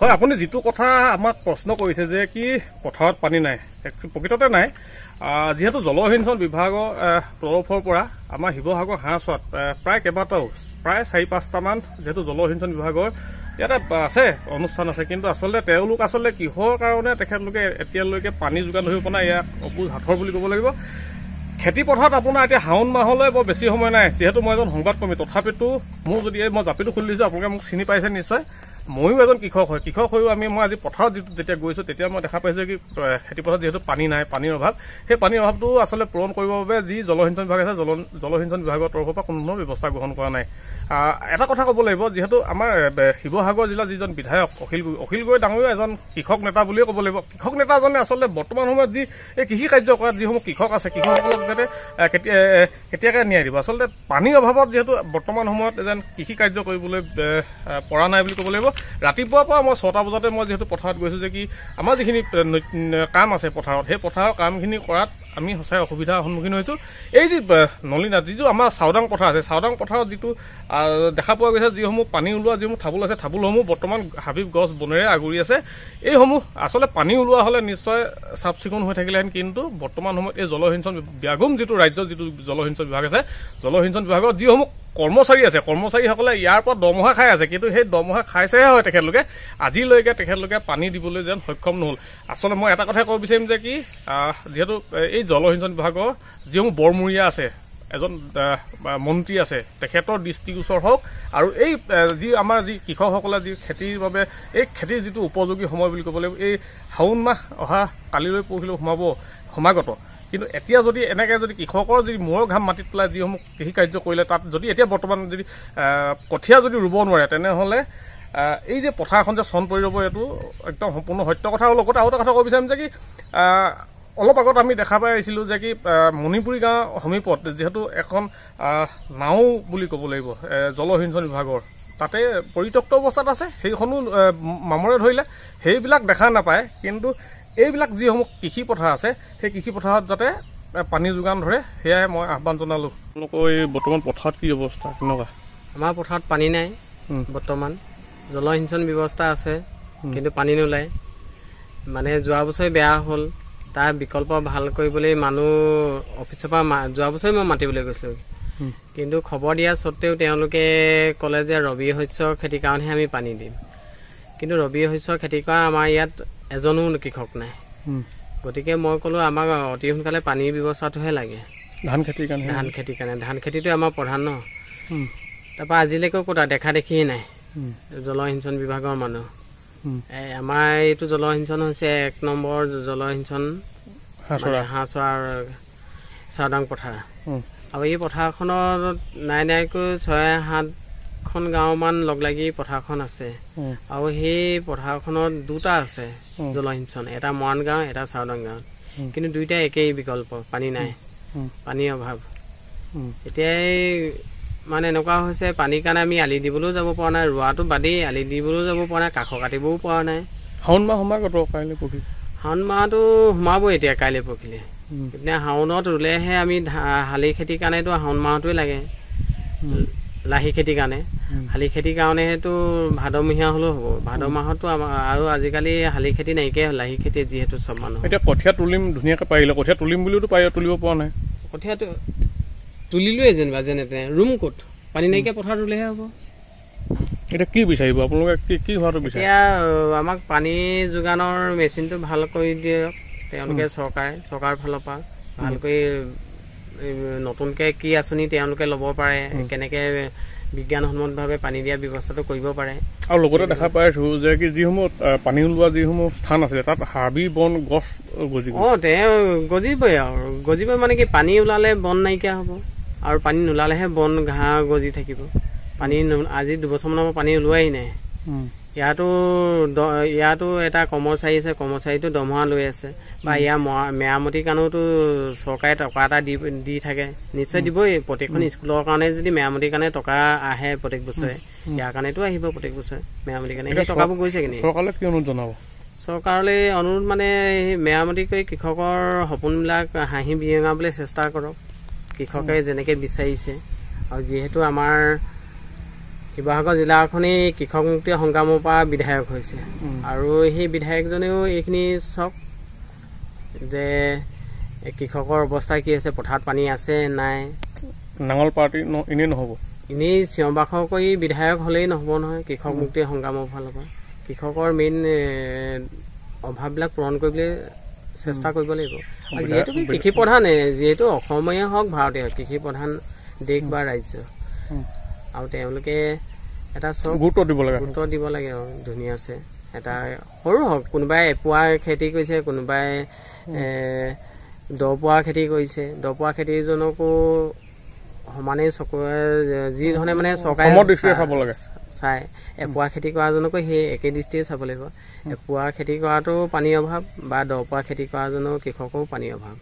হয় আপুনি যেটো কথা আমাক প্ৰশ্ন কৰিছে যে কি পথাৰত পানী নাই প্ৰকৃততে নাই যেহেতু জলসিঞ্চন বিভাগৰ তৰফৰ পৰা আমাৰ শিৱসাগৰ হাঁহচোৱাত প্ৰায় কেইবাটাও প্ৰায় 4-5টা মান যেহেতু জলসিঞ্চন বিভাগৰ ইয়াতে আছে অনুষ্ঠান আছে কিন্তু আসলে তেওঁলোক আসলে কিহৰ কাৰণে তেখেতলোকে এতিয়ালৈকে পানী যোগান ধৰিব পৰা ইয়াক অবুজ হাতৰ বুলি ক'ব লাগিব খেতি পথাৰত আপোনাৰ এতিয়া হাউন মাহলৈ বৰ বেছি সময় নাই যেহেতু মই এজন সংবাদকৰ্মী তথাপিতো মোৰ যদি মই জাপিটো খুলি দিছো আপোনালোকে মোক চিনি পাইছে নিশ্চয় ময়ো এজন কৃষক হয় কৃষক হৈও মই আজি পথাৰত যেতিয়া গৈছো তেতিয়া মই দেখা পাইছো কি খেতি পথাৰত যেহেতু পানী নাই পানীৰ অভাৱ সেই পানীৰ অভাৱটো আসলে পূৰণ কৰিবৰ বাবে যি জলসিঞ্চন বিভাগ আছে জলসিঞ্চন বিভাগৰ তৰফৰ পৰা কোনো ধৰণৰ ব্যৱস্থা গ্ৰহণ কৰা নাই এটা কথা ক'ব লাগিব যেহেতু আমাৰ শিৱসাগৰ জিলা যিজন বিধায়ক অখিল গগৈ ডাঙৰীয়া এজন কৃষক নেতা বুলিয়ে ক'ব লাগিব কৃষক নেতাজনে আসলে বৰ্তমান সময়ত যি এই কৃষি কাৰ্য কৰাত যিসমূহ কৃষক আছে কৃষকসকলক যাতে কেতিয়াকে ন্যায় দিব আসলে পানীৰ অভাৱত যেহেতু বৰ্তমান সময়ত এজন কৃষি কাৰ্য কৰিবলৈ পৰা নাই বুলি ক'ব লাগিব ৰাতিপুৱাৰ পৰা মই 6টা বজাতে মই যেহেতু পথাৰত গৈছো যে কি আমাৰ যিখিনি কাম আছে পথাৰত সেই পথাৰৰ কামখিনি কৰাত আমি সঁচাই অসুবিধাৰ সন্মুখীন হৈছো এই যি নলিনা যিটো আমাৰ চাউদাং পথাৰ আছে চাউদাং পথাৰত যিটো দেখা পোৱা গৈছে যিসমূহ পানী ওলোৱা যিসমূহ ঠাবুল আছে ঠাবুলসমূহ বৰ্তমান হাবিব গছ বনেৰে আগুৰি আছে এইসমূহ আসলে পানী ওলোৱা হলে নিশ্চয় চাফ চিকুণ হৈ থাকিলেহেঁতেন কিন্তু বৰ্তমান সময়ত এই জলসিঞ্চন ব্যাগুম যিটো ৰাজ্যৰ যিটো জলসিঞ্চন বিভাগ আছে জলসিঞ্চন বিভাগৰ যিসমূহ কৰ্মচাৰী আছে কৰ্মচাৰীসকলে ইয়াৰ পৰা দৰমহা খাই আছে কিন্তু সেই দৰমহা খাইছেহে হয় তেখেতলোকে আজিলৈকে তেখেতলোকে পানী দিবলৈ যেন সক্ষম নহল আসলে মই এটা কথা ক'ব বিচাৰিম যে কি যেহেতু এই জলসিঞ্চন বিভাগৰ যিসমূহ বৰমূৰীয়া আছে এজন মন্ত্ৰী আছে তেখেতৰ দৃষ্টিগোচৰ হওক আৰু এই যি আমাৰ যি কৃষকসকলে যি খেতিৰ বাবে এই খেতিৰ যিটো উপযোগী সময় বুলি ক'ব লাগিব এই শাওণ মাহ অহা কালিলৈ পৰহিলৈ সমাগত কিন্তু এতিয়া যদি এনেকে যদি কৃষকৰ যদি মূৰৰ ঘাম মাটিত পেলাই যিসমূহ কৃষি কাৰ্য কৰিলে তাত যদি এতিয়া বৰ্তমান যদি কঠীয়া যদি ৰুব নোৱাৰে তেনেহ'লে এই যে পথাৰখন যে চন পৰি ৰ'ব এইটো একদম সম্পূৰ্ণ সত্য কথা আৰু লগতে আৰু এটা কথা ক'ব বিচাৰিম যে কি অলপ আগত আমি দেখা পাই আহিছিলোঁ যে কি মণিপুৰী গাঁও সমীপত যিহেতু এখন নাও বুলি ক'ব লাগিব জলসিঞ্চন বিভাগৰ তাতে পৰিত্যক্ত অৱস্থাত আছে সেইখনো মামৰে ধৰিলে সেইবিলাক দেখা নাপায় কিন্তু এইবিলাক যিসমূহ কৃষি পথাৰ আছে সেই কৃষি পথাৰত যাতে পানী যোগান ধৰে সেয়াই মই আহ্বান জনালো আপোনালোকৰ এই বৰ্তমান পথাৰত কি অৱস্থা কেনেকুৱা আমাৰ পথাৰত পানী নাই বৰ্তমান জলসিঞ্চন ব্যৱস্থা আছে কিন্তু পানী নোলায় মানে যোৱা বছৰ বেয়া হ'ল তাৰ বিকল্প ভাল কৰিবলৈ মানুহ অফিচৰ পৰা যোৱা বছৰ মই মাতিবলৈ গৈছিলোঁ কিন্তু খবৰ দিয়া স্বত্তেও তেওঁলোকে ক'লে যে ৰবি শস্যৰ খেতিৰ কাৰণেহে আমি পানী দিম কিন্তু ৰবি শস্যৰ খেতি কৰা আমাৰ ইয়াত এজনো কৃষক নাই গতিকে মই ক'লো আমাক অতি সোনকালে পানীৰ ব্যৱস্থাটোহে লাগে ধান খেতিৰ কাৰণে ধান খেতিটো আমাৰ প্ৰধান ন তাৰপৰা আজিলৈকে ক'তা দেখা দেখিয়ে নাই জলসিঞ্চন বিভাগৰ মানুহ আমাৰ এইটো জলসিঞ্চন হৈছে 1 নম্বৰ জলসিঞ্চন হাঁহচোৱাৰ চাউদাং পথাৰ আৰু এই পথাৰখনত নাইকৈ 6-7খন গাঁওমান লগ লাগি পথাৰখন আছে আৰু সেই পথাৰখনত দুটা আছে জলসিঞ্চন এটা মৰাণ গাঁও এটা চাউদাং গাঁও কিন্তু দুইটা একেই বিকল্প পানী নাই পানীৰ অভাৱ এতিয়া মানে এনেকুৱা হৈছে পানীৰ কাৰণে আমি আলি দিবলৈও যাব পৰা নাই ৰোৱাটো বাদেই আলি দিবলৈও যাব পৰা নাই কাষ কাটিবও পৰা নাই শাওণ মাহ সমাগত কাইলৈ পৰহি শাওণ মাহটো সোমাব এতিয়া কাইলৈ পৰহিলে এতিয়া শাওণত ৰুলেহে আমি শালি খেতিৰ কাৰণেতো শাওণ মাহটোৱে লাগে লাহি খেতিৰ কাৰণে শালি খেতিৰ কাৰণেতো ভাদমহীয়া হ'লেও হ'ব ভাদ মাহতো আৰু আজিকালি শালি খেতি নাইকিয়া হ'ল লাহি খেতি যিহেতু চব মানুহ এতিয়া কঠীয়া তুলিম ধুনীয়াকৈ পাৰিলে কঠীয়া তুলিম বুলিওতো তুলিব পৰা নাই কঠীয়াটো তুলিলোৱে যেনিবা যেনে তেনে ৰুম ক'ত পানী নাইকিয়া পথাৰ ৰুলেহে হ'ব এতিয়া কি বিচাৰিব আপোনালোকে কি হোৱাটো বিচাৰে এতিয়া আমাক পানী যোগানৰ মেচিনটো ভাল কৰি দিয়ক তেওঁলোকে চৰকাৰৰ ফালৰ পৰা ভালকৈ নতুনকৈ কি আঁচনি তেওঁলোকে ল'ব পাৰে কেনেকৈ বিজ্ঞানসন্মতভাৱে পানী দিয়া ব্যৱস্থাটো কৰিব পাৰে আৰু লগতে দেখা পাই আছো যে কি যিসমূহ পানী ওলোৱা যিসমূহ স্থান আছে তাত হাবি বন গছ গজিব গজিবই আৰু গজিবই মানে কি পানী ওলালে বন নাইকিয়া হ'ব আৰু পানী নোলালেহে বন ঘাঁহ গজি থাকিব পানী আজি 2 বছৰমানৰ পৰা পানী ওলোৱাই নাই ইয়াতো এটা কৰ্মচাৰী আছে কৰ্মচাৰীটো দৰমহা লৈ আছে বা ইয়াৰ মেৰামতিৰ কাৰণেওতো চৰকাৰে টকা এটা দি থাকে নিশ্চয় দিবই প্ৰত্যেকখন স্কুলৰ কাৰণে যদি মেৰামতিৰ কাৰণে টকা আহে প্ৰত্যেক বছৰে ইয়াৰ কাৰণেতো আহিব প্ৰত্যেক বছৰে মেৰামতিৰ কাৰণে সেই টকাবোৰ গৈছে কি চৰকাৰলৈ কি অনুৰোধ জনাব চৰকাৰলৈ অনুৰোধ মানে মেৰামতি কৰি কৃষকৰ সপোনবিলাক হাঁহি বিৰিঙাবলৈ চেষ্টা কৰক কৃষকে যেনেকৈ বিচাৰিছে আৰু যিহেতু আমাৰ শিৱসাগৰ জিলাখনেই কৃষক মুক্তি সংগ্ৰামৰ পৰা বিধায়ক হৈছে আৰু সেই বিধায়কজনেও এইখিনি চাওক যে কৃষকৰ অৱস্থা কি হৈছে, পথাৰত পানী আছে নাই। নাঙল পাৰ্টি এনেই নহ'ব, এনেই চিঞৰ বাখৰ কৰি বিধায়ক হ'লেই নহ'ব নহয়। কৃষক মুক্তি সংগ্ৰামৰ ফালৰ পৰা কৃষকৰ মেইন অভাৱবিলাক পূৰণ কৰিবলৈ চেষ্টা কৰিব লাগিব। যিহেতু কৃষি প্ৰধান, যিহেতু অসমীয়া হওক ভাৰতীয় হওক কৃষি প্ৰধান দেশ বা ৰাজ্য, আৰু তেওঁলোকে এটা গুৰুত্ব দিব লাগে আৰু ধুনীয়া আছে। এটা সৰু হওক, কোনোবাই এপোৱা খেতি কৰিছে, কোনোবাই 10 পোৱা খেতি কৰিছে। 10 পোৱা খেতিজনকো সমানেই চকুৰে যি ধৰণে মানে চৰকাৰে চাই, এপোৱা খেতি কৰাজনকো সেই একে দৃষ্টিৰে চাব লাগিব। এপোৱা খেতি কৰাটো পানীৰ অভাৱ বা 10 পোৱা খেতি কৰাজনো কৃষকৰো পানীৰ অভাৱ।